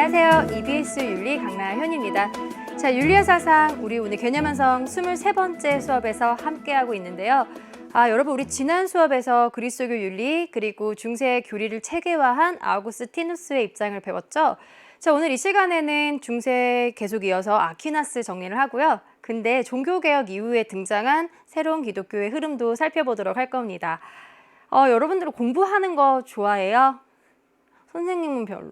안녕하세요. EBS 윤리 강나현입니다. 자, 윤리의 사상, 우리 오늘 개념완성 23번째 수업에서 함께하고 있는데요. 여러분, 우리 지난 수업에서 그리스도교 윤리 그리고 중세 교리를 체계화한 아우구스티누스의 입장을 배웠죠. 자, 오늘 이 시간에는 중세 계속 이어서 아퀴나스 정리를 하고요. 근데 종교개혁 이후에 등장한 새로운 기독교의 흐름도 살펴보도록 할 겁니다. 여러분들은 공부하는 거 좋아해요? 선생님은 별로.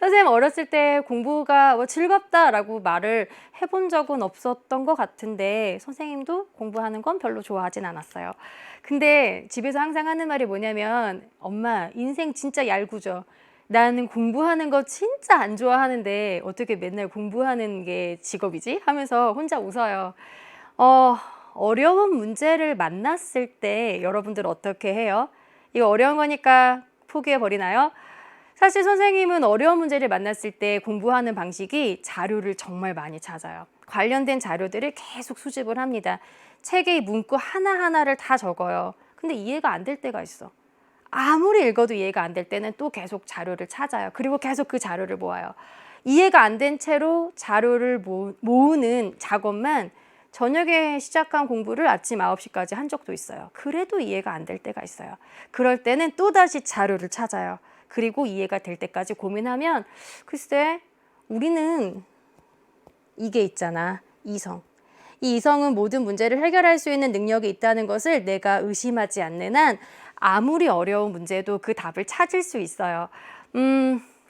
선생님 어렸을 때 공부가 즐겁다라고 말을 해본 적은 없었던 것 같은데 선생님도 공부하는 건 별로 좋아하진 않았어요. 근데 집에서 항상 하는 말이 뭐냐면 엄마 인생 진짜 얄궂어. 나는 공부하는 거 진짜 안 좋아하는데 어떻게 맨날 공부하는 게 직업이지? 하면서 혼자 웃어요. 어려운 문제를 만났을 때 여러분들 어떻게 해요? 이거 어려운 거니까 포기해버리나요? 사실 선생님은 어려운 문제를 만났을 때 공부하는 방식이 자료를 정말 많이 찾아요. 관련된 자료들을 계속 수집을 합니다. 책의 문구 하나하나를 다 적어요. 근데 이해가 안 될 때가 있어. 아무리 읽어도 이해가 안 될 때는 또 계속 자료를 찾아요. 그리고 계속 그 자료를 모아요. 이해가 안 된 채로 자료를 모으는 작업만 저녁에 시작한 공부를 아침 9시까지 한 적도 있어요. 그래도 이해가 안 될 때가 있어요. 그럴 때는 또다시 자료를 찾아요. 그리고 이해가 될 때까지 고민하면 글쎄 우리는 이게 있잖아. 이성. 이 이성은 모든 문제를 해결할 수 있는 능력이 있다는 것을 내가 의심하지 않는 한 아무리 어려운 문제도 그 답을 찾을 수 있어요.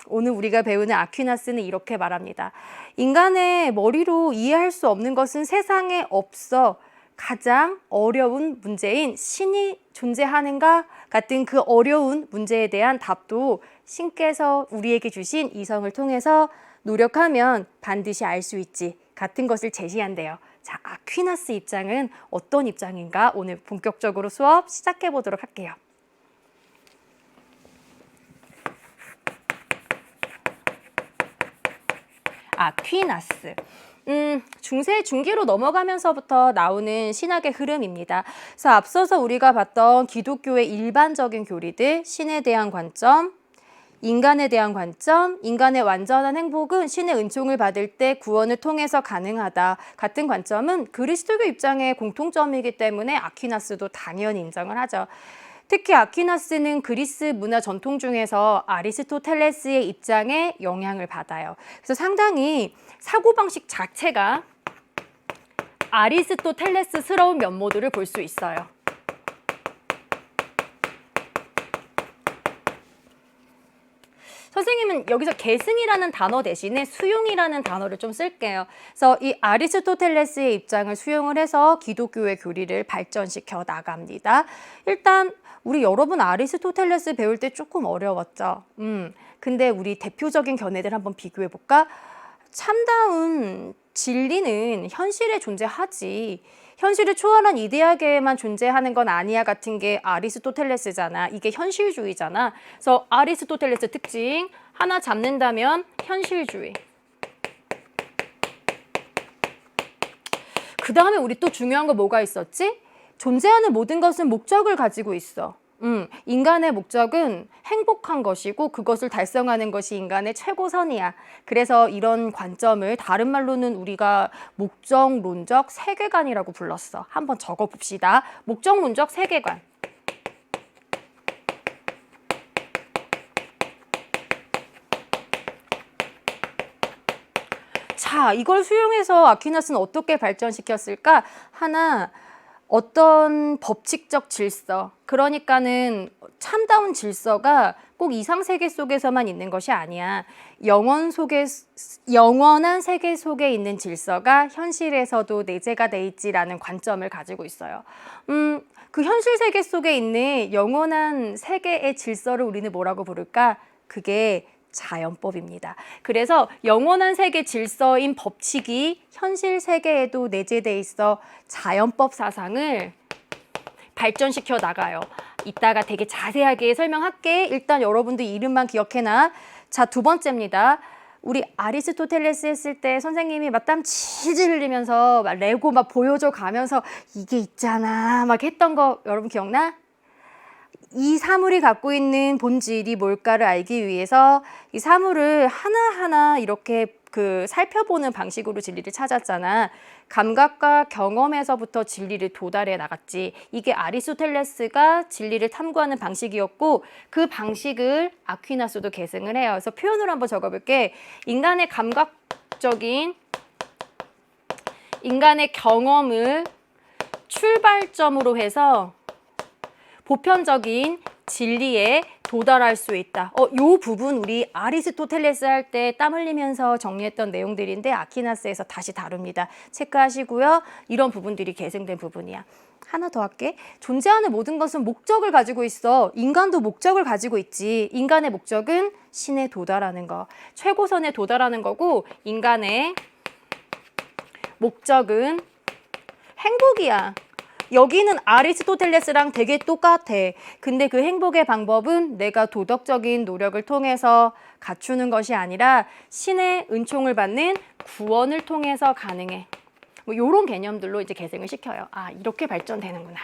오늘 우리가 배우는 아퀴나스는 이렇게 말합니다. 인간의 머리로 이해할 수 없는 것은 세상에 없어. 가장 어려운 문제인 신이 존재하는가 같은 그 어려운 문제에 대한 답도 신께서 우리에게 주신 이성을 통해서 노력하면 반드시 알 수 있지 같은 것을 제시한대요. 자, 아퀴나스 입장은 어떤 입장인가 오늘 본격적으로 수업 시작해 보도록 할게요. 아퀴나스. 중세 중기로 넘어가면서부터 나오는 신학의 흐름입니다. 그래서 앞서서 우리가 봤던 기독교의 일반적인 교리들, 신에 대한 관점, 인간에 대한 관점, 인간의 완전한 행복은 신의 은총을 받을 때 구원을 통해서 가능하다 같은 관점은 그리스도교 입장의 공통점이기 때문에 아퀴나스도 당연히 인정을 하죠. 특히 아퀴나스는 그리스 문화 전통 중에서 아리스토텔레스의 입장에 영향을 받아요. 그래서 상당히 사고방식 자체가 아리스토텔레스스러운 면모들을 볼 수 있어요. 선생님은 여기서 계승이라는 단어 대신에 수용이라는 단어를 좀 쓸게요. 그래서 이 아리스토텔레스의 입장을 수용을 해서 기독교의 교리를 발전시켜 나갑니다. 일단 우리 여러분 아리스토텔레스 배울 때 조금 어려웠죠. 근데 우리 대표적인 견해들 한번 비교해 볼까? 참다운 진리는 현실에 존재하지. 현실을 초월한 이데아계에만 존재하는 건 아니야 같은 게 아리스토텔레스잖아. 이게 현실주의잖아. 그래서 아리스토텔레스 특징 하나 잡는다면 현실주의. 그 다음에 우리 또 중요한 거 뭐가 있었지? 존재하는 모든 것은 목적을 가지고 있어. 인간의 목적은 행복한 것이고 그것을 달성하는 것이 인간의 최고선이야. 그래서 이런 관점을 다른 말로는 우리가 목적론적 세계관이라고 불렀어. 한번 적어봅시다. 목적론적 세계관. 자, 이걸 수용해서 아퀴나스는 어떻게 발전시켰을까? 하나, 어떤 법칙적 질서, 그러니까는 참다운 질서가 꼭 이상세계 속에서만 있는 것이 아니야. 영원한 세계 속에 있는 질서가 현실에서도 내재가 돼 있지라는 관점을 가지고 있어요. 그 현실 세계 속에 있는 영원한 세계의 질서를 우리는 뭐라고 부를까? 그게 자연법입니다. 그래서 영원한 세계 질서인 법칙이 현실 세계에도 내재돼 있어 자연법 사상을 발전시켜 나가요. 이따가 되게 자세하게 설명할게. 일단 여러분들 이름만 기억해놔. 자, 두 번째입니다. 우리 아리스토텔레스 했을 때 선생님이 막 땀 질질 흘리면서 막 레고 막 보여줘 가면서 이게 있잖아 막 했던 거 여러분 기억나? 이 사물이 갖고 있는 본질이 뭘까를 알기 위해서 이 사물을 하나하나 이렇게 살펴보는 방식으로 진리를 찾았잖아. 감각과 경험에서부터 진리를 도달해 나갔지. 이게 아리스토텔레스가 진리를 탐구하는 방식이었고 그 방식을 아퀴나스도 계승을 해요. 그래서 표현으로 한번 적어볼게. 인간의 감각적인 인간의 경험을 출발점으로 해서 보편적인 진리에 도달할 수 있다. 요 부분 우리 아리스토텔레스 할 때 땀 흘리면서 정리했던 내용들인데 아퀴나스에서 다시 다룹니다. 체크하시고요. 이런 부분들이 계승된 부분이야. 하나 더 할게. 존재하는 모든 것은 목적을 가지고 있어. 인간도 목적을 가지고 있지. 인간의 목적은 신에 도달하는 거. 최고선에 도달하는 거고 인간의 목적은 행복이야. 여기는 아리스토텔레스랑 되게 똑같아. 근데 그 행복의 방법은 내가 도덕적인 노력을 통해서 갖추는 것이 아니라 신의 은총을 받는 구원을 통해서 가능해. 뭐 이런 개념들로 이제 계승을 시켜요. 아, 이렇게 발전되는구나.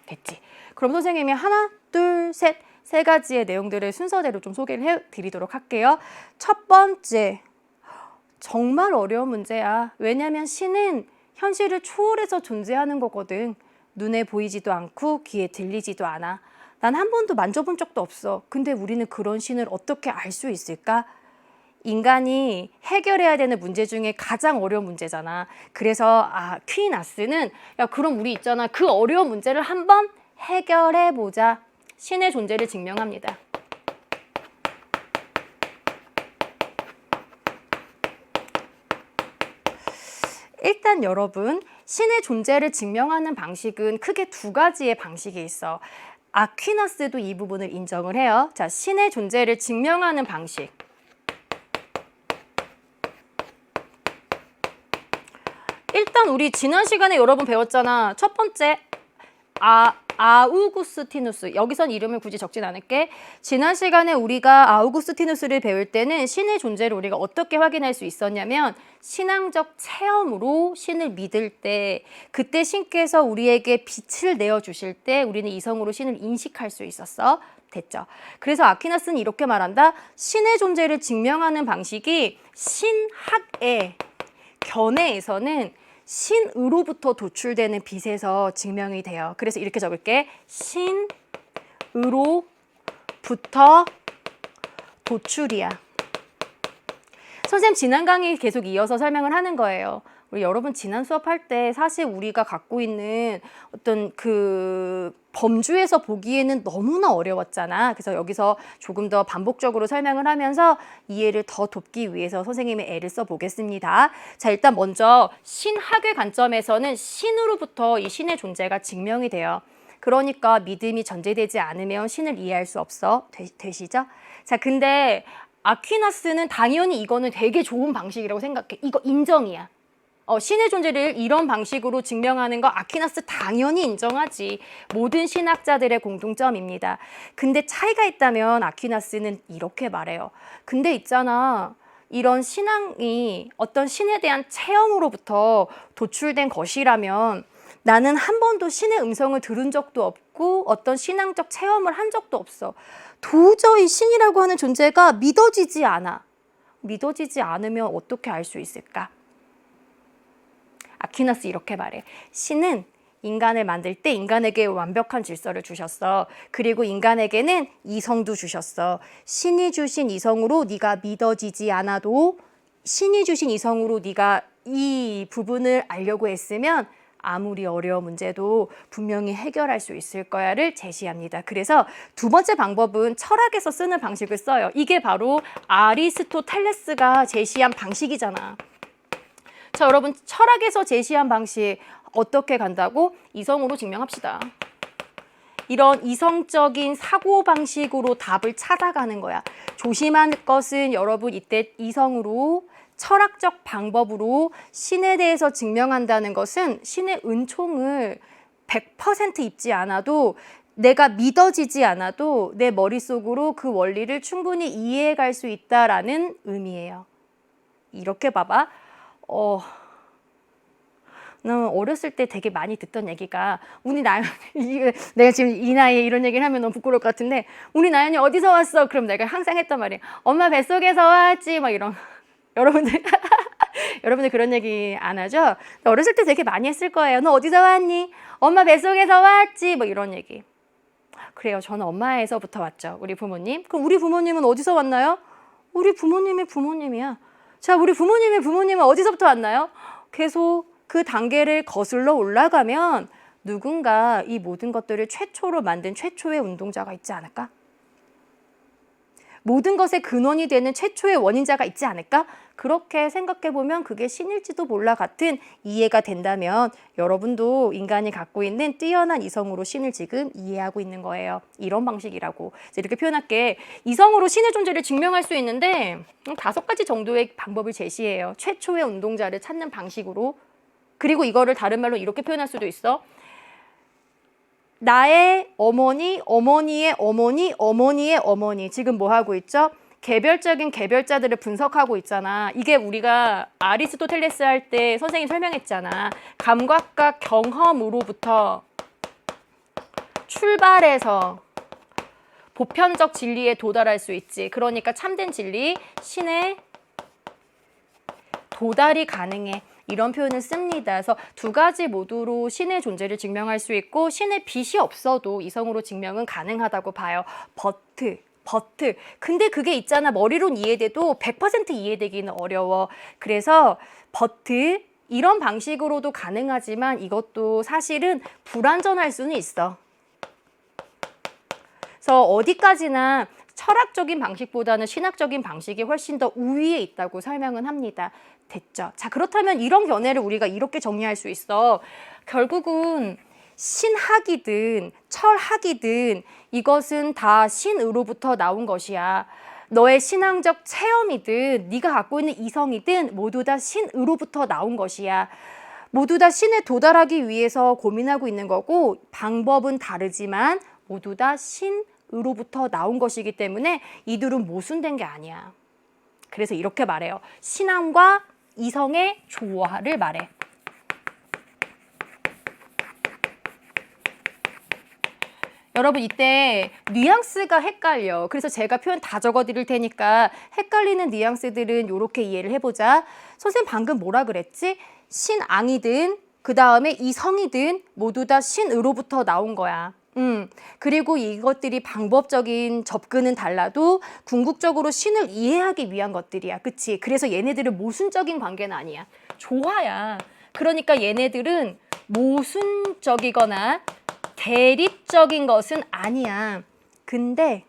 됐지. 그럼 선생님이 하나, 둘, 셋, 세 가지의 내용들을 순서대로 좀 소개를 해드리도록 할게요. 첫 번째, 정말 어려운 문제야. 왜냐하면 신은 현실을 초월해서 존재하는 거거든. 눈에 보이지도 않고 귀에 들리지도 않아. 난 한 번도 만져본 적도 없어. 근데 우리는 그런 신을 어떻게 알 수 있을까? 인간이 해결해야 되는 문제 중에 가장 어려운 문제잖아. 그래서 아퀴나스는 야 그럼 우리 있잖아. 그 어려운 문제를 한번 해결해보자. 신의 존재를 증명합니다. 일단 여러분, 신의 존재를 증명하는 방식은 크게 두 가지의 방식이 있어. 아퀴나스도 이 부분을 인정을 해요. 자, 신의 존재를 증명하는 방식. 일단 우리 지난 시간에 여러분 배웠잖아. 첫 번째, 아우구스티누스. 여기선 이름을 굳이 적진 않을게. 지난 시간에 우리가 아우구스티누스를 배울 때는 신의 존재를 우리가 어떻게 확인할 수 있었냐면 신앙적 체험으로 신을 믿을 때 그때 신께서 우리에게 빛을 내어주실 때 우리는 이성으로 신을 인식할 수 있었어. 됐죠? 그래서 아퀴나스는 이렇게 말한다. 신의 존재를 증명하는 방식이 신학의 견해에서는 신으로부터 도출되는 빛에서 증명이 돼요. 그래서 이렇게 적을게. 신으로부터 도출이야. 선생님 지난 강의 계속 이어서 설명을 하는 거예요. 우리 여러분 지난 수업할 때 사실 우리가 갖고 있는 어떤 그 범주에서 보기에는 너무나 어려웠잖아. 그래서 여기서 조금 더 반복적으로 설명을 하면서 이해를 더 돕기 위해서 선생님의 애를 써보겠습니다. 자, 일단 먼저 신학의 관점에서는 신으로부터 이 신의 존재가 증명이 돼요. 그러니까 믿음이 전제되지 않으면 신을 이해할 수 없어. 되시죠? 자, 근데 아퀴나스는 당연히 이거는 되게 좋은 방식이라고 생각해. 이거 인정이야. 신의 존재를 이런 방식으로 증명하는 거 아퀴나스 당연히 인정하지. 모든 신학자들의 공통점입니다. 근데 차이가 있다면 아퀴나스는 이렇게 말해요. 근데 있잖아. 이런 신앙이 어떤 신에 대한 체험으로부터 도출된 것이라면 나는 한 번도 신의 음성을 들은 적도 없고 어떤 신앙적 체험을 한 적도 없어. 도저히 신이라고 하는 존재가 믿어지지 않아. 믿어지지 않으면 어떻게 알 수 있을까? 아퀴나스 이렇게 말해. 신은 인간을 만들 때 인간에게 완벽한 질서를 주셨어. 그리고 인간에게는 이성도 주셨어. 신이 주신 이성으로 네가 믿어지지 않아도 신이 주신 이성으로 네가 이 부분을 알려고 했으면 아무리 어려운 문제도 분명히 해결할 수 있을 거야를 제시합니다. 그래서 두 번째 방법은 철학에서 쓰는 방식을 써요. 이게 바로 아리스토텔레스가 제시한 방식이잖아. 자, 여러분 철학에서 제시한 방식 어떻게 간다고? 이성으로 증명합시다. 이런 이성적인 사고방식으로 답을 찾아가는 거야. 조심할 것은 여러분 이때 이성으로 철학적 방법으로 신에 대해서 증명한다는 것은 신의 은총을 100% 입지 않아도 내가 믿어지지 않아도 내 머릿속으로 그 원리를 충분히 이해해 갈 수 있다라는 의미예요. 이렇게 봐봐. 어렸을 때 되게 많이 듣던 얘기가 우리 나연이 내가 지금 이 나이에 이런 얘기를 하면 너무 부끄러울 것 같은데 우리 나연이 어디서 왔어? 그럼 내가 항상 했던 말이 엄마 뱃속에서 왔지 막 이런 여러분들 여러분들 그런 얘기 안 하죠? 어렸을 때 되게 많이 했을 거예요. 너 어디서 왔니? 엄마 뱃속에서 왔지 뭐 이런 얘기. 그래요. 저는 엄마에서부터 왔죠. 우리 부모님. 그럼 우리 부모님은 어디서 왔나요? 우리 부모님의 부모님이야. 자, 우리 부모님의 부모님은 어디서부터 왔나요? 계속 그 단계를 거슬러 올라가면 누군가 이 모든 것들을 최초로 만든 최초의 운동자가 있지 않을까? 모든 것의 근원이 되는 최초의 원인자가 있지 않을까? 그렇게 생각해보면 그게 신일지도 몰라 같은 이해가 된다면 여러분도 인간이 갖고 있는 뛰어난 이성으로 신을 지금 이해하고 있는 거예요. 이런 방식이라고. 이렇게 표현할게. 이성으로 신의 존재를 증명할 수 있는데 5가지 정도의 방법을 제시해요. 최초의 운동자를 찾는 방식으로. 그리고 이거를 다른 말로 이렇게 표현할 수도 있어. 나의 어머니, 어머니의 어머니, 어머니의 어머니. 지금 뭐 하고 있죠? 개별적인 개별자들을 분석하고 있잖아. 이게 우리가 아리스토텔레스 할 때 선생님이 설명했잖아. 감각과 경험으로부터 출발해서 보편적 진리에 도달할 수 있지. 그러니까 참된 진리, 신의 도달이 가능해. 이런 표현을 씁니다. 그래서 2가지 모두로 신의 존재를 증명할 수 있고 신의 빛이 없어도 이성으로 증명은 가능하다고 봐요. 버트. 근데 그게 있잖아. 머리론 이해돼도 100% 이해되기는 어려워. 그래서 버트 이런 방식으로도 가능하지만 이것도 사실은 불완전할 수는 있어. 그래서 어디까지나 철학적인 방식보다는 신학적인 방식이 훨씬 더 우위에 있다고 설명은 합니다. 됐죠? 자, 그렇다면 이런 견해를 우리가 이렇게 정리할 수 있어. 결국은 신학이든 철학이든 이것은 다 신으로부터 나온 것이야. 너의 신앙적 체험이든 네가 갖고 있는 이성이든 모두 다 신으로부터 나온 것이야. 모두 다 신에 도달하기 위해서 고민하고 있는 거고 방법은 다르지만 모두 다 신으로부터 나온 것이기 때문에 이들은 모순된 게 아니야. 그래서 이렇게 말해요. 신앙과 이성의 조화를 말해. 여러분 이때 뉘앙스가 헷갈려. 그래서 제가 표현 다 적어 드릴 테니까 헷갈리는 뉘앙스들은 이렇게 이해를 해보자. 선생님 방금 뭐라 그랬지? 신앙이든 그 다음에 이성이든 모두 다 신으로부터 나온 거야. 그리고 이것들이 방법적인 접근은 달라도 궁극적으로 신을 이해하기 위한 것들이야. 그치? 그래서 얘네들은 모순적인 관계는 아니야. 조화야. 그러니까 얘네들은 모순적이거나 대립적인 것은 아니야. 근데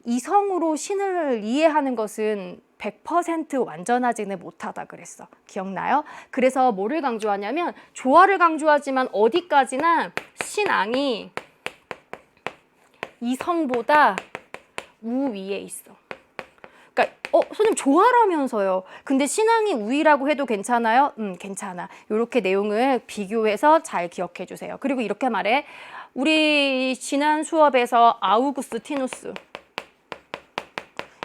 이성으로 신을 이해하는 것은 100% 완전하지는 못하다 그랬어. 기억나요? 그래서 뭐를 강조하냐면 조화를 강조하지만 어디까지나 신앙이 이성보다 우위에 있어. 그러니까 선생님 조화라면서요. 근데 신앙이 우위라고 해도 괜찮아요? 괜찮아. 이렇게 내용을 비교해서 잘 기억해 주세요. 그리고 이렇게 말해. 우리 지난 수업에서 아우구스티누스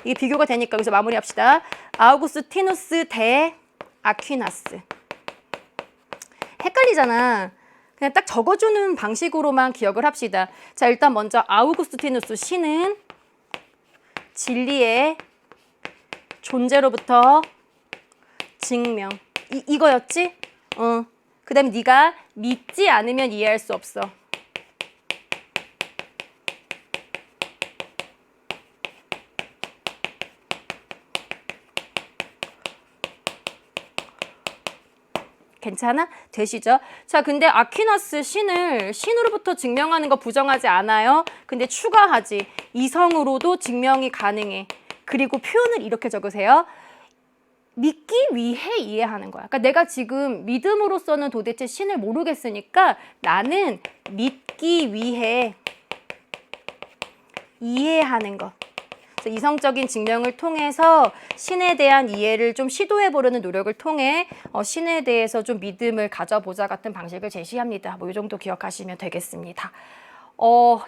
이게 비교가 되니까 여기서 마무리합시다. 아우구스티누스 대 아퀴나스. 헷갈리잖아. 그냥 딱 적어주는 방식으로만 기억을 합시다. 자, 일단 먼저 아우구스티누스 신은 진리의 존재로부터 증명. 이거였지? 그 다음에 네가 믿지 않으면 이해할 수 없어. 괜찮아? 되시죠? 자, 근데 아퀴나스 신을 신으로부터 증명하는 거 부정하지 않아요. 근데 추가하지. 이성으로도 증명이 가능해. 그리고 표현을 이렇게 적으세요. 믿기 위해 이해하는 거야. 그러니까 내가 지금 믿음으로서는 도대체 신을 모르겠으니까 나는 믿기 위해 이해하는 것. 그래서 이성적인 증명을 통해서 신에 대한 이해를 좀 시도해보려는 노력을 통해 신에 대해서 좀 믿음을 가져보자 같은 방식을 제시합니다. 뭐 이 정도 기억하시면 되겠습니다.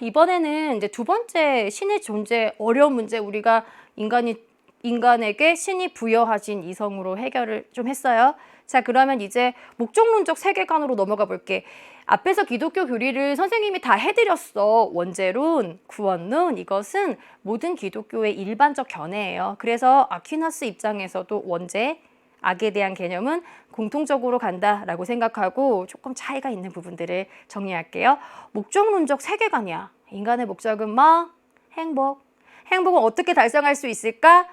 이번에는 이제 2번째 신의 존재 어려운 문제 우리가 인간이 인간에게 신이 부여하신 이성으로 해결을 좀 했어요. 자, 그러면 이제 목적론적 세계관으로 넘어가 볼게. 앞에서 기독교 교리를 선생님이 다 해드렸어. 원죄론, 구원론, 이것은 모든 기독교의 일반적 견해예요. 그래서 아퀴나스 입장에서도 원죄, 악에 대한 개념은 공통적으로 간다라고 생각하고 조금 차이가 있는 부분들을 정리할게요. 목적론적 세계관이야. 인간의 목적은 뭐? 행복. 행복은 어떻게 달성할 수 있을까?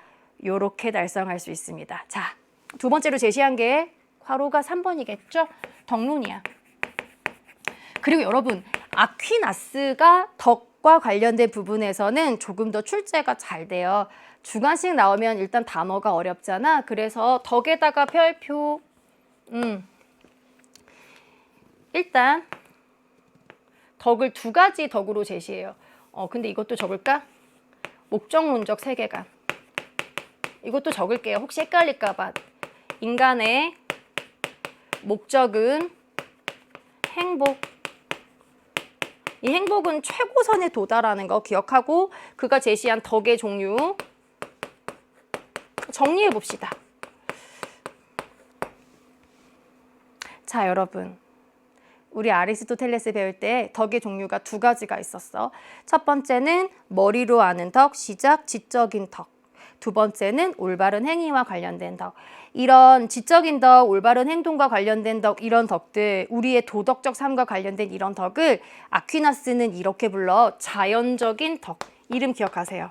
요렇게 달성할 수 있습니다. 자, 두 번째로 제시한 게 괄호가 3번이겠죠? 덕론이야. 그리고 여러분, 아퀴나스가 덕과 관련된 부분에서는 조금 더 출제가 잘 돼요. 주관식 나오면 일단 단어가 어렵잖아. 그래서 덕에다가 별표. 일단 덕을 두 가지 덕으로 제시해요. 근데 이것도 적을까? 목적론적 세계관. 이것도 적을게요. 혹시 헷갈릴까 봐. 인간의 목적은 행복. 이 행복은 최고선에 도달하는 거 기억하고 그가 제시한 덕의 종류 정리해 봅시다. 자, 여러분. 우리 아리스토텔레스 배울 때 덕의 종류가 두 가지가 있었어. 첫 번째는 머리로 아는 덕, 시작, 지적인 덕. 두 번째는 올바른 행위와 관련된 덕. 이런 지적인 덕, 올바른 행동과 관련된 덕, 이런 덕들, 우리의 도덕적 삶과 관련된 이런 덕을 아퀴나스는 이렇게 불러 자연적인 덕. 이름 기억하세요.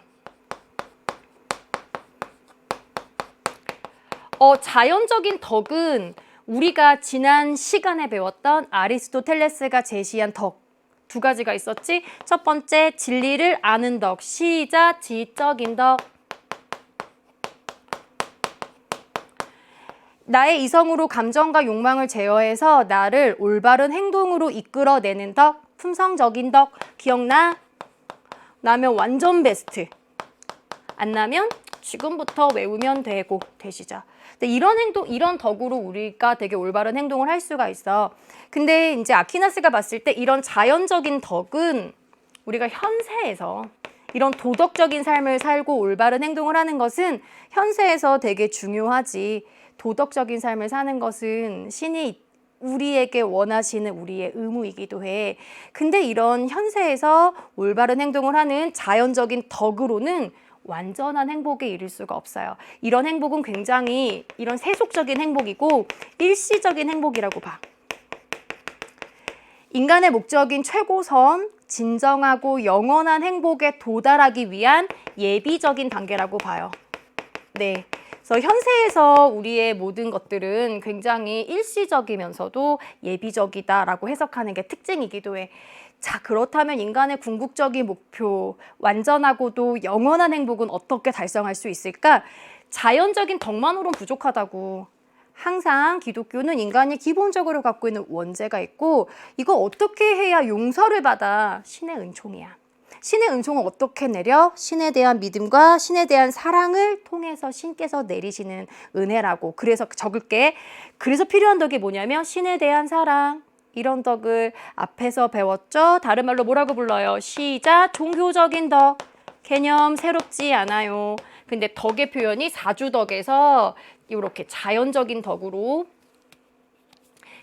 자연적인 덕은 우리가 지난 시간에 배웠던 아리스토텔레스가 제시한 덕 두 가지가 있었지. 첫 번째, 진리를 아는 덕, 시작, 지적인 덕. 나의 이성으로 감정과 욕망을 제어해서 나를 올바른 행동으로 이끌어내는 덕, 품성적인 덕. 기억나? 나면 완전 베스트. 안 나면 지금부터 외우면 되고 되시죠. 근데 이런 행동, 이런 덕으로 우리가 되게 올바른 행동을 할 수가 있어. 근데 이제 아퀴나스가 봤을 때 이런 자연적인 덕은 우리가 현세에서 이런 도덕적인 삶을 살고 올바른 행동을 하는 것은 현세에서 되게 중요하지. 도덕적인 삶을 사는 것은 신이 우리에게 원하시는 우리의 의무이기도 해. 근데 이런 현세에서 올바른 행동을 하는 자연적인 덕으로는 완전한 행복에 이를 수가 없어요. 이런 행복은 굉장히 이런 세속적인 행복이고 일시적인 행복이라고 봐. 인간의 목적인 최고선, 진정하고 영원한 행복에 도달하기 위한 예비적인 단계라고 봐요. 네. 그래서 현세에서 우리의 모든 것들은 굉장히 일시적이면서도 예비적이다라고 해석하는 게 특징이기도 해. 자, 그렇다면 인간의 궁극적인 목표, 완전하고도 영원한 행복은 어떻게 달성할 수 있을까? 자연적인 덕만으로는 부족하다고. 항상 기독교는 인간이 기본적으로 갖고 있는 원죄가 있고 이거 어떻게 해야 용서를 받아? 신의 은총이야. 신의 은총은 어떻게 내려? 신에 대한 믿음과 신에 대한 사랑을 통해서 신께서 내리시는 은혜라고. 그래서 적을게. 그래서 필요한 덕이 뭐냐면 신에 대한 사랑. 이런 덕을 앞에서 배웠죠? 다른 말로 뭐라고 불러요? 시작, 종교적인 덕. 개념 새롭지 않아요. 근데 덕의 표현이 사주덕에서 이렇게 자연적인 덕으로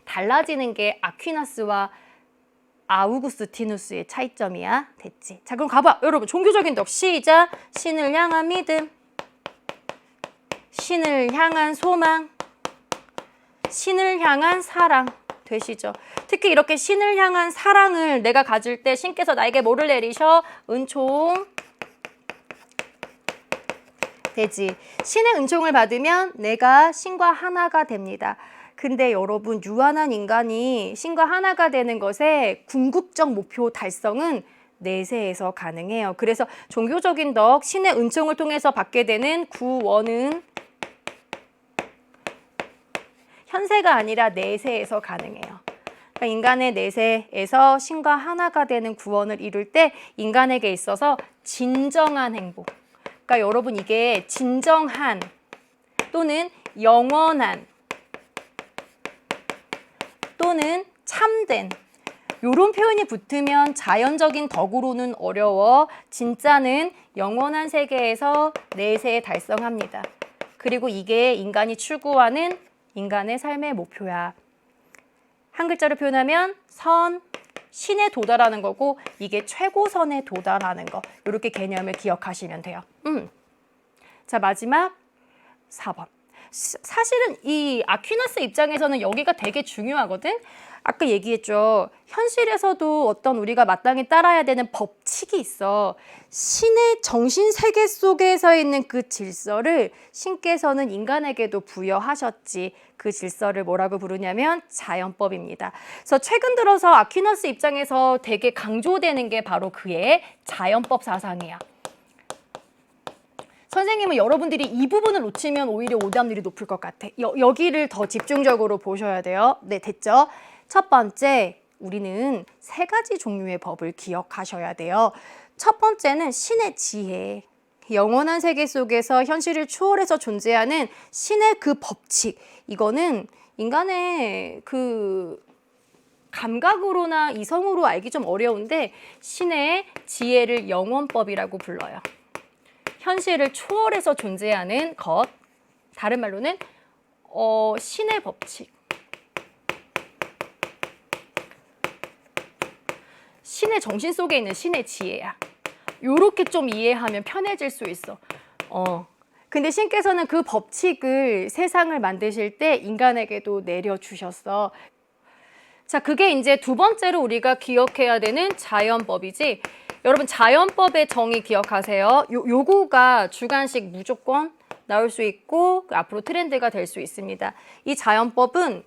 달라지는 게 아퀴나스와 아우구스티누스의 차이점이야. 됐지? 자, 그럼 가봐. 여러분, 종교적인 덕. 시작. 신을 향한 믿음. 신을 향한 소망. 신을 향한 사랑. 되시죠? 특히 이렇게 신을 향한 사랑을 내가 가질 때 신께서 나에게 뭐를 내리셔? 은총. 되지. 신의 은총을 받으면 내가 신과 하나가 됩니다. 근데 여러분, 유한한 인간이 신과 하나가 되는 것의 궁극적 목표 달성은 내세에서 가능해요. 그래서 종교적인 덕, 신의 은총을 통해서 받게 되는 구원은 현세가 아니라 내세에서 가능해요. 그러니까 인간의 내세에서 신과 하나가 되는 구원을 이룰 때 인간에게 있어서 진정한 행복. 그러니까 여러분, 이게 진정한 또는 영원한 또는 참된 요런 표현이 붙으면 자연적인 덕으로는 어려워 진짜는 영원한 세계에서 내세에 달성합니다. 그리고 이게 인간이 추구하는 인간의 삶의 목표야. 한 글자로 표현하면 선, 신에 도달하는 거고 이게 최고선에 도달하는 거. 이렇게 개념을 기억하시면 돼요. 자, 마지막 4번. 사실은 이 아퀴나스 입장에서는 여기가 되게 중요하거든. 아까 얘기했죠. 현실에서도 어떤 우리가 마땅히 따라야 되는 법칙이 있어. 신의 정신 세계 속에서 있는 그 질서를 신께서는 인간에게도 부여하셨지. 그 질서를 뭐라고 부르냐면 자연법입니다. 그래서 최근 들어서 아퀴나스 입장에서 되게 강조되는 게 바로 그의 자연법 사상이야. 선생님은 여러분들이 이 부분을 놓치면 오히려 오답률이 높을 것 같아. 여기를 더 집중적으로 보셔야 돼요. 네, 됐죠? 첫 번째, 우리는 3가지 종류의 법을 기억하셔야 돼요. 첫 번째는 신의 지혜. 영원한 세계 속에서 현실을 초월해서 존재하는 신의 그 법칙. 이거는 인간의 그 감각으로나 이성으로 알기 좀 어려운데 신의 지혜를 영원법이라고 불러요. 현실을 초월해서 존재하는 것. 다른 말로는 신의 법칙. 신의 정신 속에 있는 신의 지혜야. 요렇게 좀 이해하면 편해질 수 있어. 근데 신께서는 그 법칙을 세상을 만드실 때 인간에게도 내려주셨어. 자, 그게 이제 두 번째로 우리가 기억해야 되는 자연법이지. 여러분 자연법의 정의 기억하세요. 요거가 주관식 무조건 나올 수 있고 앞으로 트렌드가 될 수 있습니다. 이 자연법은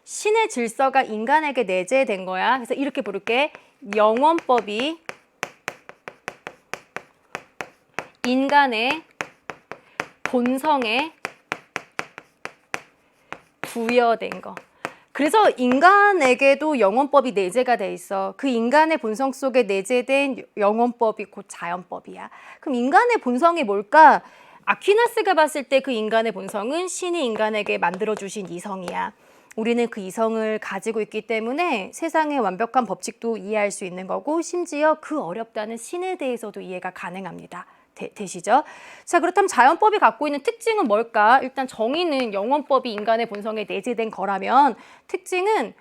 신의 질서가 인간에게 내재된 거야. 그래서 이렇게 부를게. 영원법이 인간의 본성에 부여된 거. 그래서 인간에게도 영원법이 내재가 돼 있어. 그 인간의 본성 속에 내재된 영원법이 곧 자연법이야. 그럼 인간의 본성이 뭘까? 아퀴나스가 봤을 때 그 인간의 본성은 신이 인간에게 만들어주신 이성이야. 우리는 그 이성을 가지고 있기 때문에 세상의 완벽한 법칙도 이해할 수 있는 거고 심지어 그 어렵다는 신에 대해서도 이해가 가능합니다. 되시죠? 자, 그렇다면 자연법이 갖고 있는 특징은 뭘까? 일단 정의는 영원법이 인간의 본성에 내재된 거라면 특징은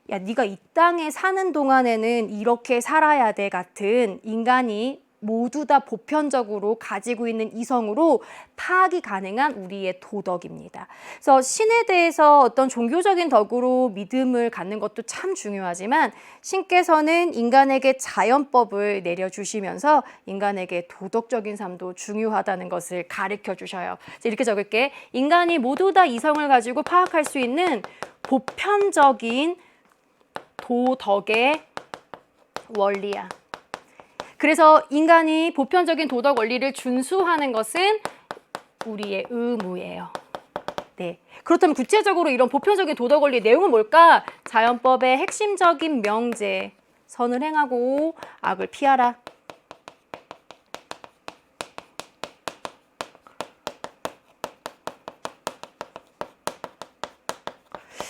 야, 네가 이 땅에 사는 동안에는 이렇게 살아야 돼 같은 인간이 모두 다 보편적으로 가지고 있는 이성으로 파악이 가능한 우리의 도덕입니다. 그래서 신에 대해서 어떤 종교적인 덕으로 믿음을 갖는 것도 참 중요하지만 신께서는 인간에게 자연법을 내려주시면서 인간에게 도덕적인 삶도 중요하다는 것을 가르쳐 주셔요. 이렇게 적을게. 인간이 모두 다 이성을 가지고 파악할 수 있는 보편적인 도덕의 원리야. 그래서 인간이 보편적인 도덕 원리를 준수하는 것은 우리의 의무예요. 네. 그렇다면 구체적으로 이런 보편적인 도덕 원리의 내용은 뭘까? 자연법의 핵심적인 명제. 선을 행하고 악을 피하라.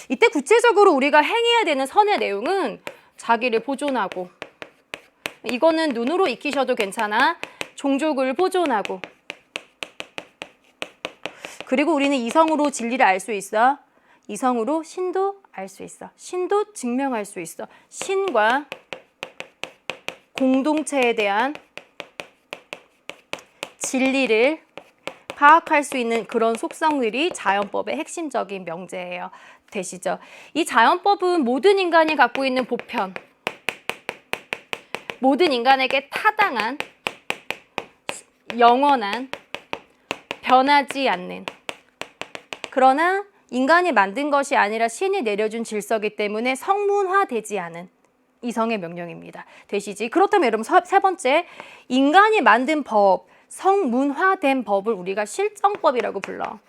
이때 구체적으로 우리가 행해야 되는 선의 내용은 자기를 보존하고 이거는 눈으로 익히셔도 괜찮아. 종족을 보존하고. 그리고 우리는 이성으로 진리를 알 수 있어. 이성으로 신도 알 수 있어. 신도 증명할 수 있어. 신과 공동체에 대한 진리를 파악할 수 있는 그런 속성들이 자연법의 핵심적인 명제예요. 되시죠? 이 자연법은 모든 인간이 갖고 있는 보편, 모든 인간에게 타당한, 영원한, 변하지 않는 그러나 인간이 만든 것이 아니라 신이 내려준 질서이기 때문에 성문화되지 않은 이성의 명령입니다. 되시지? 그렇다면 여러분 세 번째, 인간이 만든 법, 성문화된 법을 우리가 실정법이라고 불러.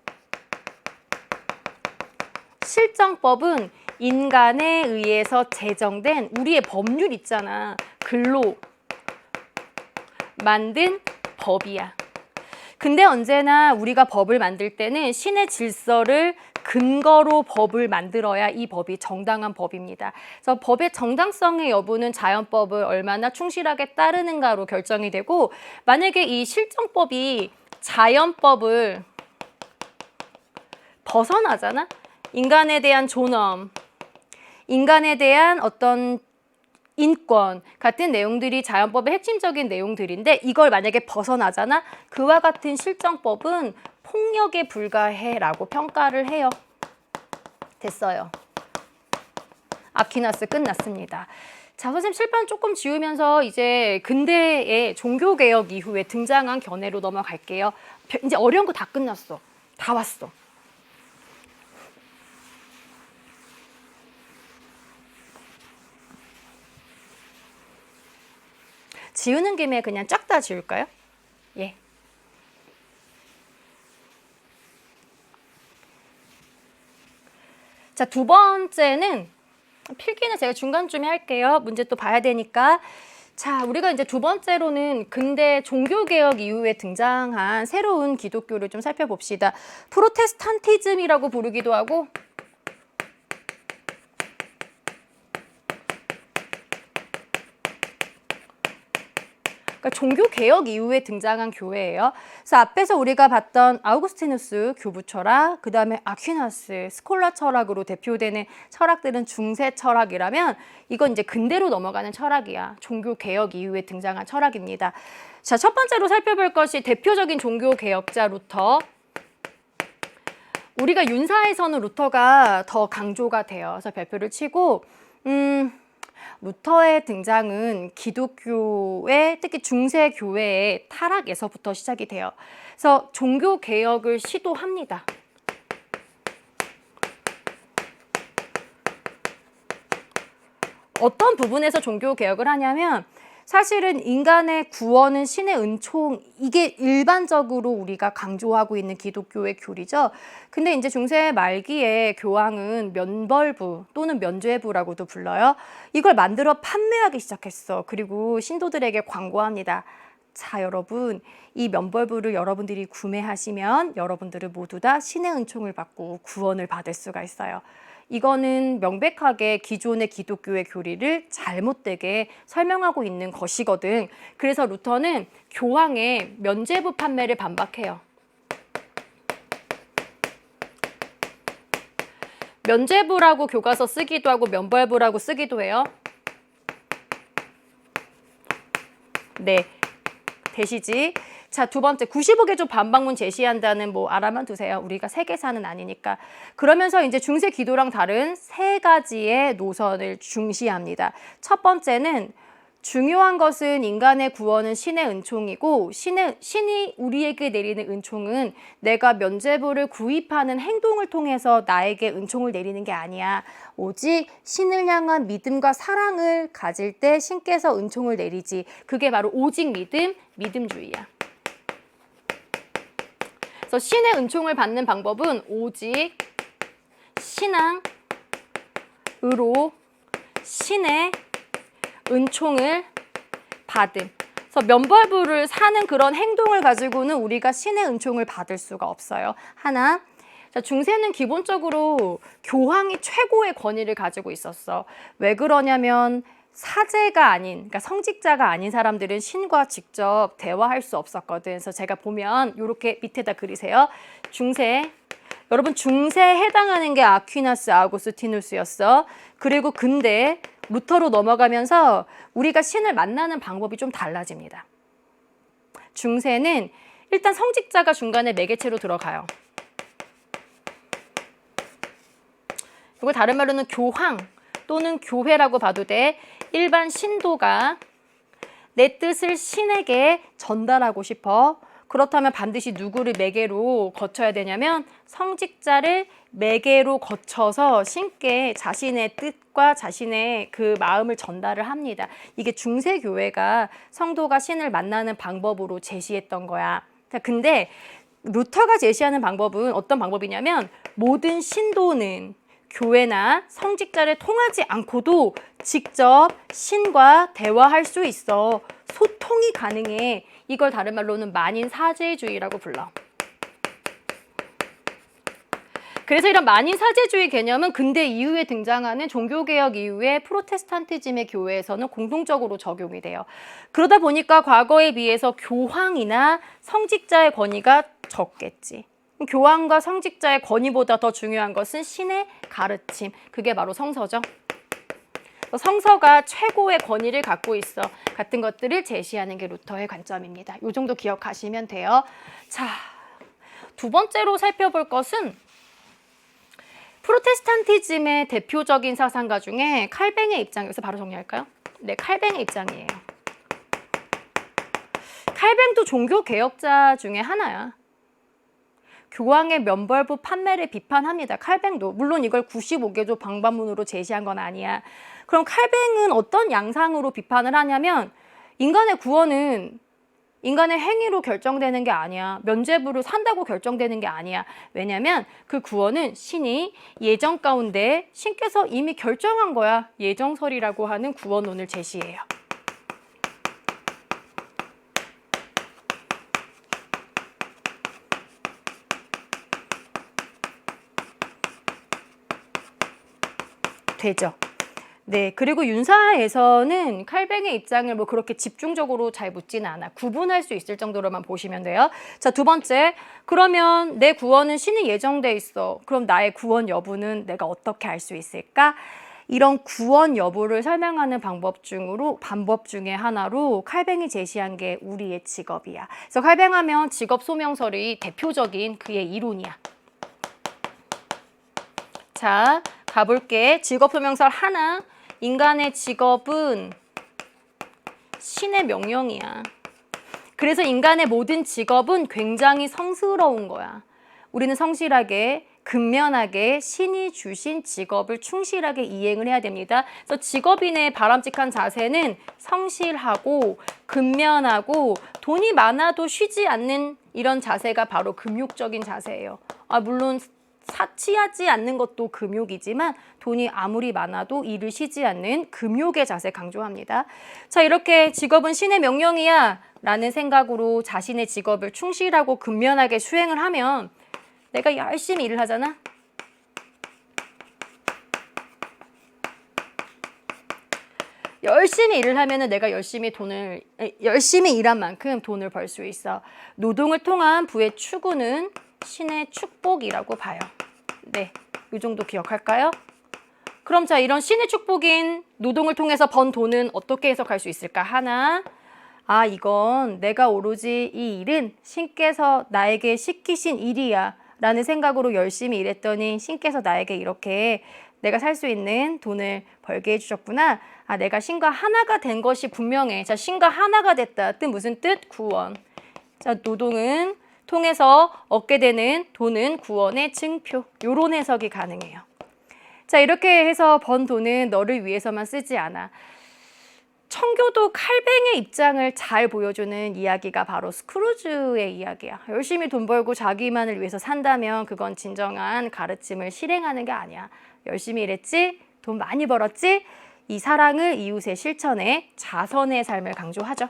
실정법은 인간에 의해서 제정된 우리의 법률 있잖아. 글로 만든 법이야. 근데 언제나 우리가 법을 만들 때는 신의 질서를 근거로 법을 만들어야 이 법이 정당한 법입니다. 그래서 법의 정당성의 여부는 자연법을 얼마나 충실하게 따르는가로 결정이 되고, 만약에 이 실정법이 자연법을 벗어나잖아? 인간에 대한 존엄, 인간에 대한 어떤 인권 같은 내용들이 자연법의 핵심적인 내용들인데, 이걸 만약에 벗어나잖아? 그와 같은 실정법은 폭력에 불과해라고 평가를 해요. 됐어요. 아퀴나스 끝났습니다. 자, 선생님 칠판 조금 지우면서 이제 근대의 종교개혁 이후에 등장한 견해로 넘어갈게요. 이제 어려운 거 다 끝났어. 다 왔어. 지우는 김에 그냥 쫙 다 지울까요? 예. 자, 두 번째는 필기는 제가 중간쯤에 할게요. 문제 또 봐야 되니까. 자, 우리가 이제 두 번째로는 근대 종교개혁 이후에 등장한 새로운 기독교를 좀 살펴봅시다. 프로테스탄티즘이라고 부르기도 하고, 그러니까 종교개혁 이후에 등장한 교회예요. 그래서 앞에서 우리가 봤던 아우구스티누스 교부 철학, 그 다음에 아퀴나스 스콜라 철학으로 대표되는 철학들은 중세 철학이라면, 이건 이제 근대로 넘어가는 철학이야. 종교개혁 이후에 등장한 철학입니다. 자, 첫 번째로 살펴볼 것이 대표적인 종교개혁자 루터. 우리가 윤사에서는 루터가 더 강조가 돼요. 그래서 별표를 치고, 루터의 등장은 기독교의, 특히 중세 교회의 타락에서부터 시작이 돼요. 그래서 종교 개혁을 시도합니다. 어떤 부분에서 종교 개혁을 하냐면, 사실은 인간의 구원은 신의 은총, 이게 일반적으로 우리가 강조하고 있는 기독교의 교리죠. 근데 이제 중세 말기에 교황은 면벌부 또는 면죄부라고도 불러요. 이걸 만들어 판매하기 시작했어. 그리고 신도들에게 광고합니다. 자, 여러분, 이 면벌부를 여러분들이 구매하시면 여러분들은 모두 다 신의 은총을 받고 구원을 받을 수가 있어요. 이거는 명백하게 기존의 기독교의 교리를 잘못되게 설명하고 있는 것이거든. 그래서 루터는 교황의 면죄부 판매를 반박해요. 면죄부라고 교과서 쓰기도 하고 면벌부라고 쓰기도 해요. 네, 되시지? 자, 두 번째, 95개조 반박문 제시한다는 뭐 알아만 두세요. 우리가 세계사는 아니니까. 그러면서 이제 중세 기도랑 다른 세 가지의 노선을 중시합니다. 첫 번째는 중요한 것은 인간의 구원은 신의 은총이고, 신이 우리에게 내리는 은총은 내가 면죄부를 구입하는 행동을 통해서 나에게 은총을 내리는 게 아니야. 오직 신을 향한 믿음과 사랑을 가질 때 신께서 은총을 내리지. 그게 바로 오직 믿음, 믿음주의야. 그래서 신의 은총을 받는 방법은 오직 신앙으로 신의 은총을 받음. 그래서 면벌부를 사는 그런 행동을 가지고는 우리가 신의 은총을 받을 수가 없어요. 하나. 자, 중세는 기본적으로 교황이 최고의 권위를 가지고 있었어. 왜 그러냐면 사제가 아닌, 그러니까 성직자가 아닌 사람들은 신과 직접 대화할 수 없었거든. 그래서 제가 보면 이렇게 밑에다 그리세요. 중세. 여러분, 중세에 해당하는 게 아퀴나스, 아우구스티누스였어. 그리고 근대 루터로 넘어가면서 우리가 신을 만나는 방법이 좀 달라집니다. 중세는 일단 성직자가 중간에 매개체로 들어가요. 이걸 다른 말로는 교황 또는 교회라고 봐도 돼. 일반 신도가 내 뜻을 신에게 전달하고 싶어. 그렇다면 반드시 누구를 매개로 거쳐야 되냐면 성직자를 매개로 거쳐서 신께 자신의 뜻과 자신의 그 마음을 전달을 합니다. 이게 중세 교회가 성도가 신을 만나는 방법으로 제시했던 거야. 근데 루터가 제시하는 방법은 어떤 방법이냐면, 모든 신도는 교회나 성직자를 통하지 않고도 직접 신과 대화할 수 있어. 소통이 가능해. 이걸 다른 말로는 만인 사제주의라고 불러. 그래서 이런 만인 사제주의 개념은 근대 이후에 등장하는 종교개혁 이후에 프로테스탄티즘의 교회에서는 공통적으로 적용이 돼요. 그러다 보니까 과거에 비해서 교황이나 성직자의 권위가 적겠지. 교황과 성직자의 권위보다 더 중요한 것은 신의 가르침. 그게 바로 성서죠. 성서가 최고의 권위를 갖고 있어. 같은 것들을 제시하는 게 루터의 관점입니다. 이 정도 기억하시면 돼요. 자, 두 번째로 살펴볼 것은 프로테스탄티즘의 대표적인 사상가 중에 칼뱅의 입장, 여기서 바로 정리할까요? 네, 칼뱅의 입장이에요. 칼뱅도 종교개혁자 중에 하나야. 교황의 면벌부 판매를 비판합니다. 칼뱅도. 물론 이걸 95개조 방반문으로 제시한 건 아니야. 그럼 칼뱅은 어떤 양상으로 비판을 하냐면 인간의 구원은 인간의 행위로 결정되는 게 아니야. 면죄부를 산다고 결정되는 게 아니야. 왜냐면 그 구원은 신이 예정 가운데 신께서 이미 결정한 거야. 예정설이라고 하는 구원론을 제시해요. 되죠. 네, 그리고 윤사에서는 칼뱅의 입장을 뭐 그렇게 집중적으로 잘 묻지는 않아. 구분할 수 있을 정도로만 보시면 돼요. 자, 두 번째. 그러면 내 구원은 신이 예정돼 있어. 그럼 나의 구원 여부는 내가 어떻게 알 수 있을까? 이런 구원 여부를 설명하는 방법 중에 하나로 칼뱅이 제시한 게 우리의 직업이야. 그래서 칼뱅하면 직업 소명설이 대표적인 그의 이론이야. 자, 가볼게. 직업 소명설 하나. 인간의 직업은 신의 명령이야. 그래서 인간의 모든 직업은 굉장히 성스러운 거야. 우리는 성실하게, 근면하게 신이 주신 직업을 충실하게 이행을 해야 됩니다. 그래서 직업인의 바람직한 자세는 성실하고 근면하고 돈이 많아도 쉬지 않는 이런 자세가 바로 금욕적인 자세예요. 물론 사치하지 않는 것도 금욕이지만 돈이 아무리 많아도 일을 쉬지 않는 금욕의 자세 강조합니다. 자, 이렇게 직업은 신의 명령이야 라는 생각으로 자신의 직업을 충실하고 근면하게 수행을 하면 내가 열심히 일을 하잖아. 열심히 일을 하면은 내가 열심히 일한 만큼 돈을 벌 수 있어. 노동을 통한 부의 추구는 신의 축복이라고 봐요. 네, 이 정도 기억할까요? 그럼 자, 이런 신의 축복인 노동을 통해서 번 돈은 어떻게 해석할 수 있을까? 하나, 이건 내가 오로지 이 일은 신께서 나에게 시키신 일이야 라는 생각으로 열심히 일했더니 신께서 나에게 이렇게 내가 살 수 있는 돈을 벌게 해주셨구나. 내가 신과 하나가 된 것이 분명해. 자, 신과 하나가 됐다. 뜻 무슨 뜻? 구원. 자, 노동은 통해서 얻게 되는 돈은 구원의 증표. 요런 해석이 가능해요. 자, 이렇게 해서 번 돈은 너를 위해서만 쓰지 않아. 청교도 칼뱅의 입장을 잘 보여주는 이야기가 바로 스크루즈의 이야기야. 열심히 돈 벌고 자기만을 위해서 산다면 그건 진정한 가르침을 실행하는 게 아니야. 열심히 일했지? 돈 많이 벌었지? 이 사랑을 이웃의 실천에 자선의 삶을 강조하죠.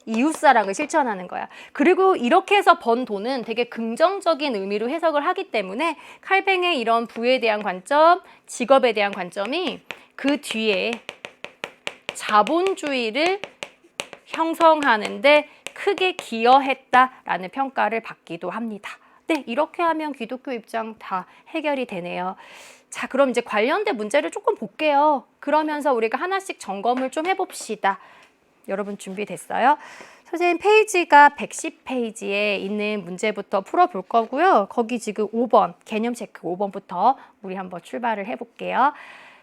이웃사랑을 실천하는 거야. 그리고 이렇게 해서 번 돈은 되게 긍정적인 의미로 해석을 하기 때문에 칼뱅의 이런 부에 대한 관점, 직업에 대한 관점이 그 뒤에 자본주의를 형성하는데 크게 기여했다라는 평가를 받기도 합니다. 네, 이렇게 하면 기독교 입장 다 해결이 되네요. 자, 그럼 이제 관련된 문제를 조금 볼게요. 그러면서 우리가 하나씩 점검을 좀 해봅시다. 여러분 준비됐어요? 선생님 페이지가 110페이지에 있는 문제부터 풀어볼 거고요. 거기 지금 5번, 개념 체크 5번부터 우리 한번 출발을 해볼게요.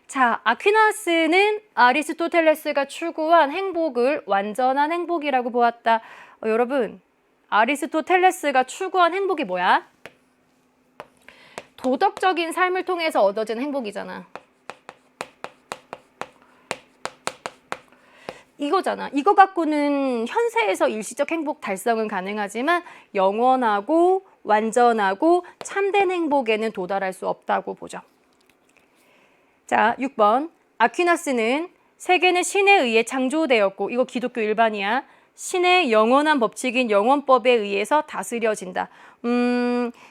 자, 아퀴나스는 아리스토텔레스가 추구한 행복을 완전한 행복이라고 보았다. 여러분, 아리스토텔레스가 추구한 행복이 뭐야? 도덕적인 삶을 통해서 얻어진 행복이잖아. 이거잖아. 이거 갖고는 현세에서 일시적 행복 달성은 가능하지만 영원하고 완전하고 참된 행복에는 도달할 수 없다고 보죠. 자, 6번. 아퀴나스는 세계는 신에 의해 창조되었고, 이거 기독교 일반이야. 신의 영원한 법칙인 영원법에 의해서 다스려진다.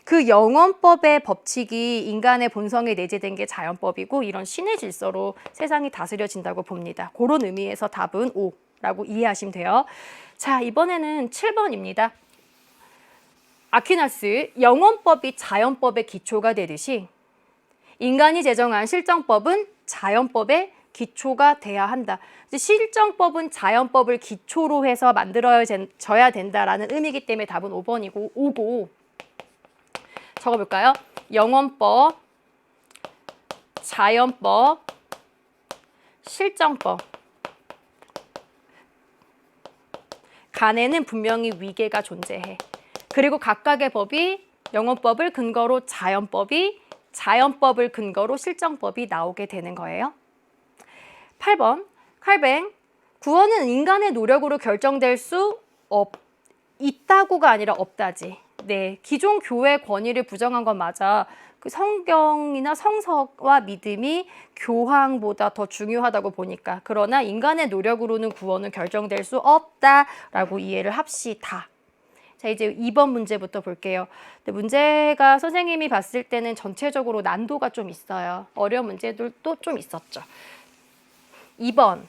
그 영원법의 법칙이 인간의 본성에 내재된 게 자연법이고 이런 신의 질서로 세상이 다스려진다고 봅니다. 그런 의미에서 답은 O라고 이해하시면 돼요. 자, 이번에는 7번입니다. 아퀴나스, 영원법이 자연법의 기초가 되듯이 인간이 제정한 실정법은 자연법의 기초가 돼야 한다. 실정법은 자연법을 기초로 해서 만들어져야 된다라는 의미이기 때문에 답은 5고 적어볼까요? 영원법, 자연법, 실정법. 간에는 분명히 위계가 존재해. 그리고 각각의 법이 영원법을 근거로 자연법이, 자연법을 근거로 실정법이 나오게 되는 거예요. 8번, 칼뱅. 구원은 인간의 노력으로 결정될 수 있다고가 아니라 없다지. 네, 기존 교회의 권위를 부정한 건 맞아. 그 성경이나 성서와 믿음이 교황보다 더 중요하다고 보니까. 그러나 인간의 노력으로는 구원은 결정될 수 없다라고 이해를 합시다. 자, 이제 2번 문제부터 볼게요. 근데 문제가 선생님이 봤을 때는 전체적으로 난도가 좀 있어요. 어려운 문제들도 좀 있었죠. 2번.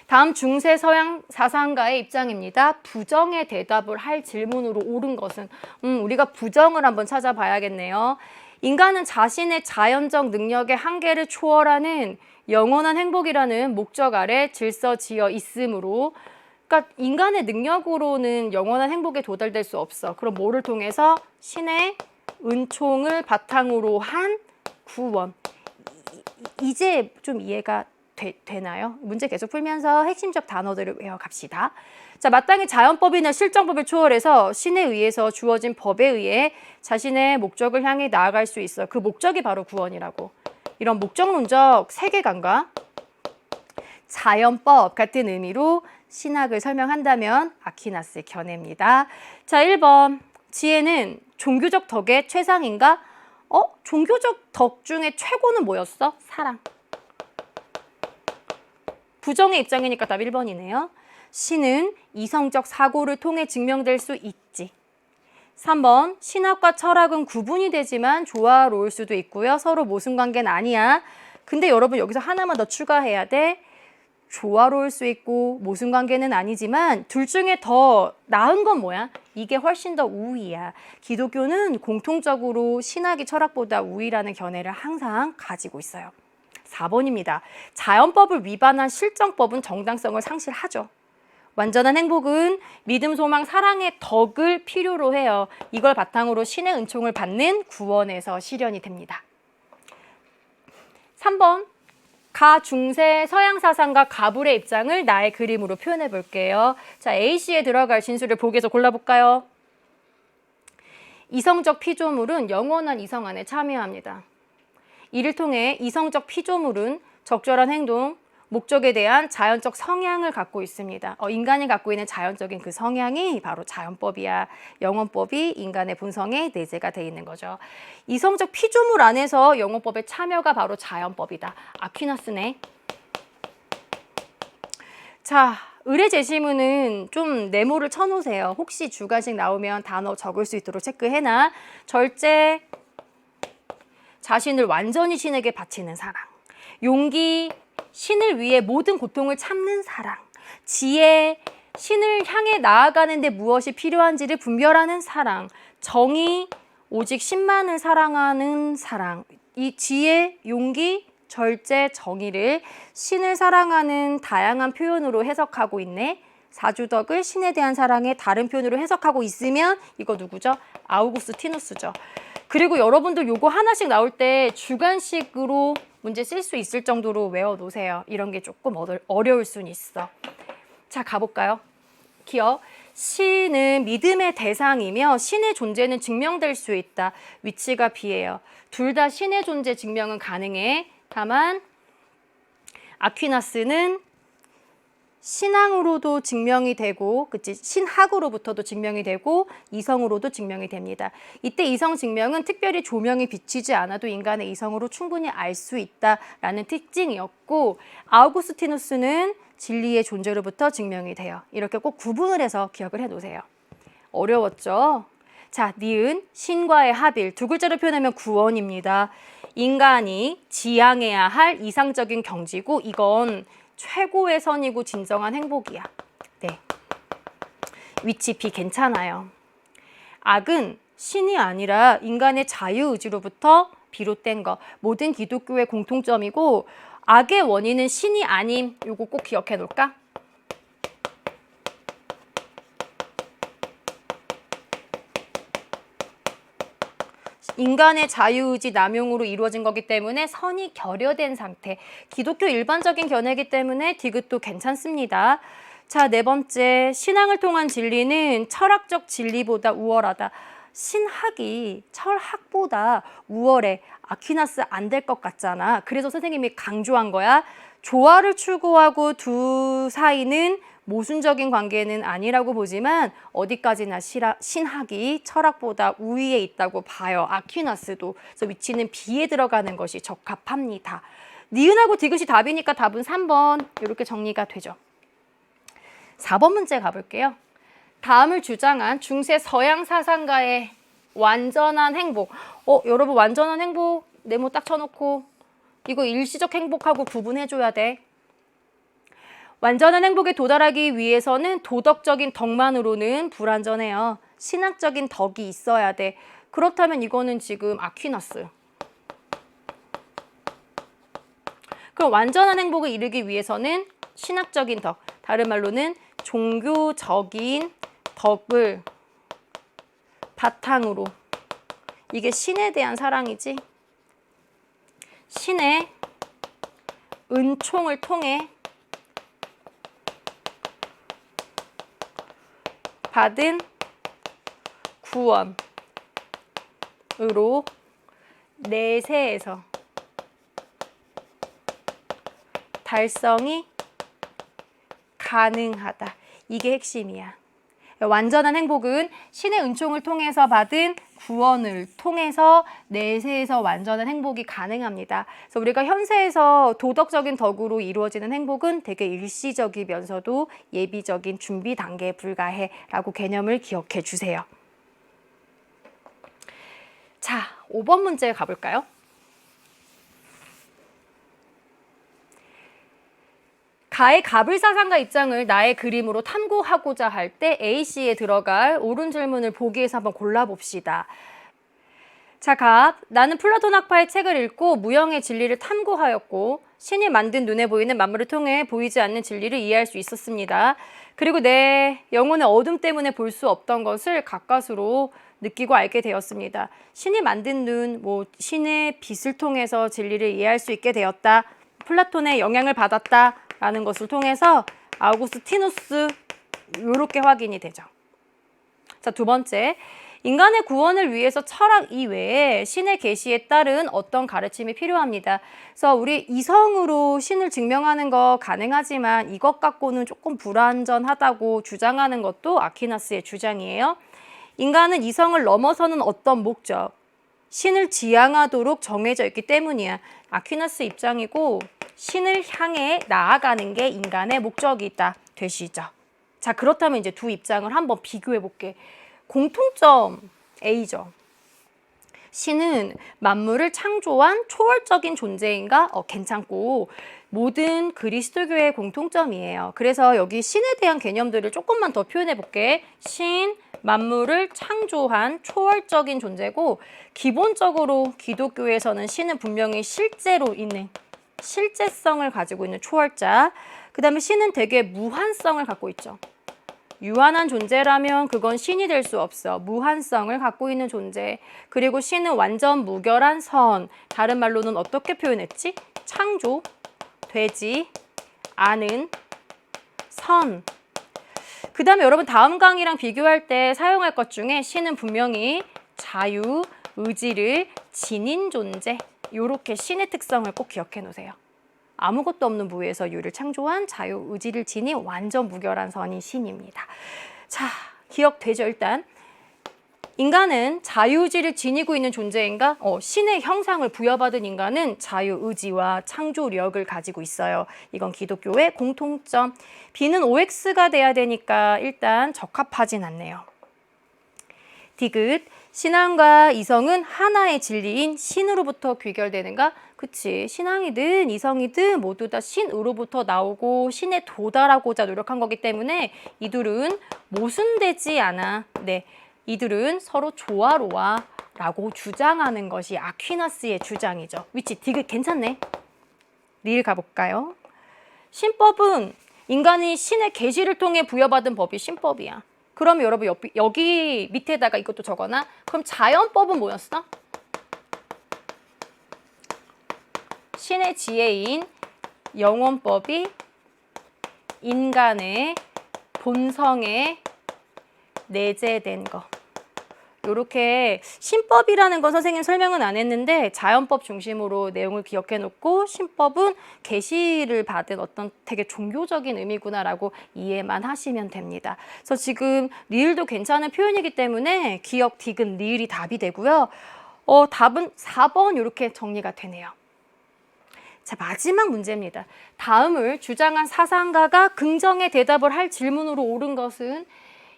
다음 중세 서양 사상가의 입장입니다. 부정의 대답을 할 질문으로 옳은 것은 우리가 부정을 한번 찾아봐야겠네요. 인간은 자신의 자연적 능력의 한계를 초월하는 영원한 행복이라는 목적 아래 질서지어 있으므로 그러니까 인간의 능력으로는 영원한 행복에 도달될 수 없어. 그럼 뭐를 통해서? 신의 은총을 바탕으로 한 구원. 이제 좀 이해가 되나요? 문제 계속 풀면서 핵심적 단어들을 외워갑시다. 자, 마땅히 자연법이나 실정법을 초월해서 신에 의해서 주어진 법에 의해 자신의 목적을 향해 나아갈 수 있어. 그 목적이 바로 구원이라고. 이런 목적론적 세계관과 자연법 같은 의미로 신학을 설명한다면 아퀴나스의 견해입니다. 자, 1번. 지혜는 종교적 덕의 최상인가? 종교적 덕 중에 최고는 뭐였어? 사랑. 부정의 입장이니까 답 1번이네요. 신은 이성적 사고를 통해 증명될 수 있지. 3번. 신학과 철학은 구분이 되지만 조화로울 수도 있고요. 서로 모순관계는 아니야. 근데 여러분 여기서 하나만 더 추가해야 돼. 조화로울 수 있고 모순관계는 아니지만 둘 중에 더 나은 건 뭐야? 이게 훨씬 더 우위야. 기독교는 공통적으로 신학이 철학보다 우위라는 견해를 항상 가지고 있어요. 4번입니다. 자연법을 위반한 실정법은 정당성을 상실하죠. 완전한 행복은 믿음, 소망, 사랑의 덕을 필요로 해요. 이걸 바탕으로 신의 은총을 받는 구원에서 실현이 됩니다. 3번. 가중세 서양 사상가 가불의 입장을 나의 그림으로 표현해 볼게요. 자, A씨에 들어갈 진술을 보기에서 골라볼까요? 이성적 피조물은 영원한 이성 안에 참여합니다. 이를 통해 이성적 피조물은 적절한 행동, 목적에 대한 자연적 성향을 갖고 있습니다. 인간이 갖고 있는 자연적인 그 성향이 바로 자연법이야. 영원법이 인간의 본성에 내재가 돼 있는 거죠. 이성적 피조물 안에서 영원법의 참여가 바로 자연법이다. 아퀴나스네. 자, 의뢰 제시문은 좀 네모를 쳐놓으세요. 혹시 주관식 나오면 단어 적을 수 있도록 체크해놔. 절제, 자신을 완전히 신에게 바치는 사랑. 용기, 신을 위해 모든 고통을 참는 사랑. 지혜, 신을 향해 나아가는데 무엇이 필요한지를 분별하는 사랑. 정의, 오직 신만을 사랑하는 사랑. 이 지혜, 용기, 절제, 정의를 신을 사랑하는 다양한 표현으로 해석하고 있네. 사주덕을 신에 대한 사랑의 다른 표현으로 해석하고 있으면 이거 누구죠? 아우구스티누스죠. 그리고 여러분들 요거 하나씩 나올 때 주관식으로 문제 쓸 수 있을 정도로 외워놓으세요. 이런 게 조금 어려울 수는 있어. 자, 가볼까요? 기억. 신은 믿음의 대상이며 신의 존재는 증명될 수 있다. 위치가 B예요. 둘 다 신의 존재 증명은 가능해. 다만 아퀴나스는 신앙으로도 증명이 되고, 그치? 신학으로부터도 증명이 되고 이성으로도 증명이 됩니다. 이때 이성 증명은 특별히 조명이 비치지 않아도 인간의 이성으로 충분히 알 수 있다라는 특징이었고, 아우구스티누스는 진리의 존재로부터 증명이 돼요. 이렇게 꼭 구분을 해서 기억을 해놓으세요. 어려웠죠? 자, 니은, 신과의 합일. 두 글자로 표현하면 구원입니다. 인간이 지향해야 할 이상적인 경지고 이건 최고의 선이고 진정한 행복이야. 네. 위치 B 괜찮아요. 악은 신이 아니라 인간의 자유의지로부터 비롯된 것. 모든 기독교의 공통점이고 악의 원인은 신이 아님. 요거 꼭 기억해 놓을까? 인간의 자유의지 남용으로 이루어진 거기 때문에 선이 결여된 상태. 기독교 일반적인 견해이기 때문에 디귿도 괜찮습니다. 자, 네 번째, 신앙을 통한 진리는 철학적 진리보다 우월하다. 신학이 철학보다 우월해. 아퀴나스 안 될 것 같잖아. 그래서 선생님이 강조한 거야. 조화를 추구하고 두 사이는 모순적인 관계는 아니라고 보지만 어디까지나 신학이 철학보다 우위에 있다고 봐요. 아퀴나스도. 그래서 위치는 B에 들어가는 것이 적합합니다. 니은하고 디귿이 답이니까 답은 3번 이렇게 정리가 되죠. 4번 문제 가볼게요. 다음을 주장한 중세 서양 사상가의 완전한 행복. 여러분 완전한 행복 네모 딱 쳐놓고 이거 일시적 행복하고 구분해줘야 돼. 완전한 행복에 도달하기 위해서는 도덕적인 덕만으로는 불완전해요. 신학적인 덕이 있어야 돼. 그렇다면 이거는 지금 아퀴나스. 그럼 완전한 행복을 이루기 위해서는 신학적인 덕, 다른 말로는 종교적인 덕을 바탕으로. 이게 신에 대한 사랑이지. 신의 은총을 통해 받은 구원으로 내세에서 달성이 가능하다. 이게 핵심이야. 완전한 행복은 신의 은총을 통해서 받은 구원을 통해서 내세에서 완전한 행복이 가능합니다. 그래서 우리가 현세에서 도덕적인 덕으로 이루어지는 행복은 되게 일시적이면서도 예비적인 준비 단계에 불과해 라고 개념을 기억해 주세요. 자, 5번 문제 가볼까요? 가의 가불사상가 입장을 나의 그림으로 탐구하고자 할 때 A씨에 들어갈 옳은 질문을 보기에서 한번 골라봅시다. 자, 갑. 나는 플라톤 학파의 책을 읽고 무형의 진리를 탐구하였고 신이 만든 눈에 보이는 만물을 통해 보이지 않는 진리를 이해할 수 있었습니다. 그리고 내 영혼의 어둠 때문에 볼 수 없던 것을 가까스로 느끼고 알게 되었습니다. 신이 만든 눈, 신의 빛을 통해서 진리를 이해할 수 있게 되었다. 플라톤의 영향을 받았다. 라는 것을 통해서 아우구스티누스 이렇게 확인이 되죠. 자, 두 번째. 인간의 구원을 위해서 철학 이외에 신의 계시에 따른 어떤 가르침이 필요합니다. 그래서 우리 이성으로 신을 증명하는 거 가능하지만 이것 갖고는 조금 불완전하다고 주장하는 것도 아퀴나스의 주장이에요. 인간은 이성을 넘어서는 어떤 목적, 신을 지향하도록 정해져 있기 때문이야. 아퀴나스 입장이고 신을 향해 나아가는 게 인간의 목적이다. 되시죠? 자, 그렇다면 이제 두 입장을 한번 비교해 볼게. 공통점 A죠. 신은 만물을 창조한 초월적인 존재인가? 괜찮고 모든 그리스도교의 공통점이에요. 그래서 여기 신에 대한 개념들을 조금만 더 표현해 볼게. 신, 만물을 창조한 초월적인 존재고 기본적으로 기독교에서는 신은 분명히 실제로 있는 실제성을 가지고 있는 초월자. 그 다음에 신은 되게 무한성을 갖고 있죠. 유한한 존재라면 그건 신이 될 수 없어. 무한성을 갖고 있는 존재. 그리고 신은 완전 무결한 선. 다른 말로는 어떻게 표현했지? 창조되지 않은 선. 그 다음에 여러분 다음 강의랑 비교할 때 사용할 것 중에 신은 분명히 자유, 의지를 지닌 존재. 이렇게 신의 특성을 꼭 기억해 놓으세요. 아무것도 없는 무에서 유를 창조한 자유, 의지를 지닌 완전 무결한 선이 신입니다. 자, 기억되죠? 일단 인간은 자유의지를 지니고 있는 존재인가? 신의 형상을 부여받은 인간은 자유의지와 창조력을 가지고 있어요. 이건 기독교의 공통점. B는 OX가 돼야 되니까 일단 적합하진 않네요. 디귿, 신앙과 이성은 하나의 진리인 신으로부터 귀결되는가? 그치, 신앙이든 이성이든 모두 다 신으로부터 나오고 신에 도달하고자 노력한 거기 때문에 이들은 모순되지 않아. 네, 이들은 서로 조화로워 라고 주장하는 것이 아퀴나스의 주장이죠. 위치 디귿 괜찮네. 리을 가볼까요? 신법은 인간이 신의 계시를 통해 부여받은 법이 신법이야. 그럼 여러분 여기 밑에다가 이것도 적어놔. 그럼 자연법은 뭐였어? 신의 지혜인 영원법이 인간의 본성에 내재된 거. 이렇게 신법이라는 건 선생님 설명은 안 했는데 자연법 중심으로 내용을 기억해 놓고 신법은 계시를 받은 어떤 되게 종교적인 의미구나라고 이해만 하시면 됩니다. 그래서 지금 리을도 괜찮은 표현이기 때문에 기억, 디귿, 리을이 답이 되고요. 답은 4번 이렇게 정리가 되네요. 자, 마지막 문제입니다. 다음을 주장한 사상가가 긍정의 대답을 할 질문으로 옳은 것은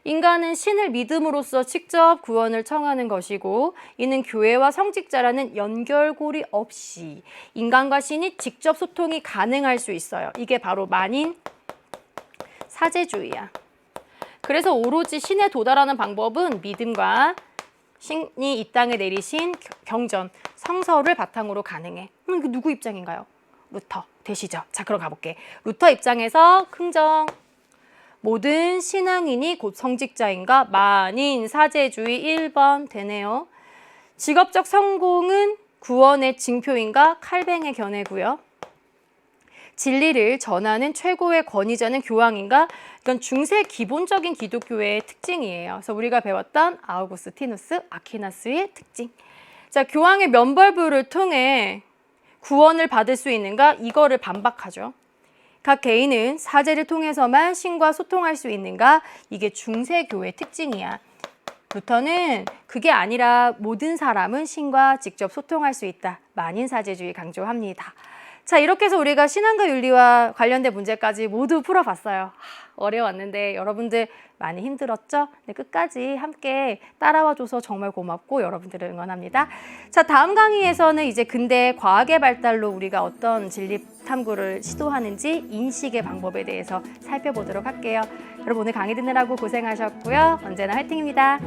인간은 신을 믿음으로써 직접 구원을 청하는 것이고 이는 교회와 성직자라는 연결고리 없이 인간과 신이 직접 소통이 가능할 수 있어요. 이게 바로 만인 사제주의야. 그래서 오로지 신에 도달하는 방법은 믿음과 신이 이 땅에 내리신 경전, 성서를 바탕으로 가능해. 이게 누구 입장인가요? 루터 되시죠? 자, 그럼 가볼게. 루터 입장에서 긍정. 모든 신앙인이 곧 성직자인가? 만인 사제주의 1번 되네요. 직업적 성공은 구원의 징표인가? 칼뱅의 견해고요. 진리를 전하는 최고의 권위자는 교황인가? 이건 중세 기본적인 기독교의 특징이에요. 그래서 우리가 배웠던 아우구스티누스, 아퀴나스의 특징. 자, 교황의 면벌부를 통해 구원을 받을 수 있는가? 이거를 반박하죠. 각 개인은 사제를 통해서만 신과 소통할 수 있는가? 이게 중세교의 특징이야. 루터는 그게 아니라 모든 사람은 신과 직접 소통할 수 있다. 만인사제주의 강조합니다. 자, 이렇게 해서 우리가 신앙과 윤리와 관련된 문제까지 모두 풀어봤어요. 어려웠는데 여러분들 많이 힘들었죠? 네, 끝까지 함께 따라와줘서 정말 고맙고 여러분들을 응원합니다. 자, 다음 강의에서는 이제 근대 과학의 발달로 우리가 어떤 진리 탐구를 시도하는지 인식의 방법에 대해서 살펴보도록 할게요. 여러분 오늘 강의 듣느라고 고생하셨고요. 언제나 화이팅입니다.